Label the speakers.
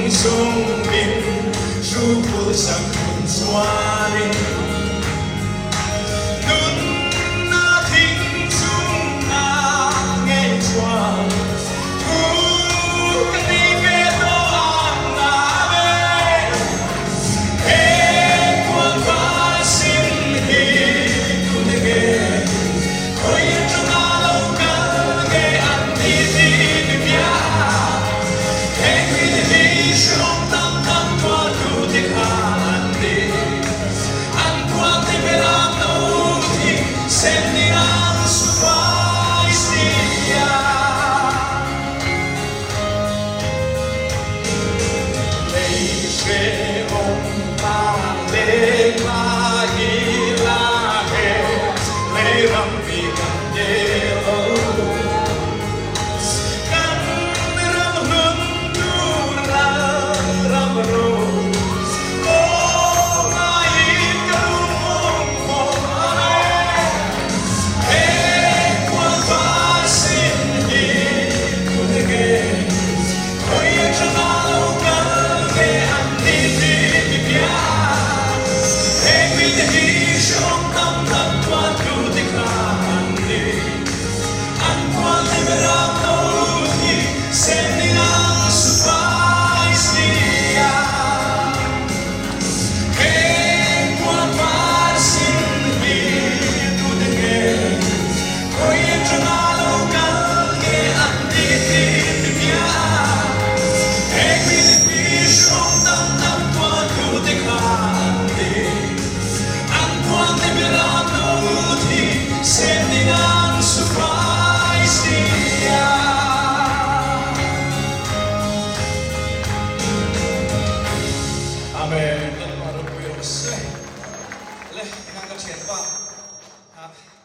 Speaker 1: sung min ru cô sang kun xoa đi nun na thinh sung na nghe choa cái đi về to an na về hey quan va xin hi tu de ge khoi cho na lâu cả ge ăn đi đi đi bia hey đi đi shom tam tam qua tu de an đi an quan te veram no ti sendi an su vai stia lei se on pa le ma hi la he lei ram vi kan de o kan ram nun tu ra ram ro o mai ka rum mo ale e qua va sin hi tu de ge koi cha na lo ka ge an ni ti mi pia e qui de hi shom tam tam qua tu de ka an ni an quan te veram no ti sendi na su vai stia e quan va sin hi tu de ge koi cha na lo ka ge an ni ti mi pia e qui de hi shom tam tam qua tu de ka an ni an quan te veram no ti sendi na su vai stia Amen. Lad mig op på jorden. Le, en gang der tjener bare. Ja.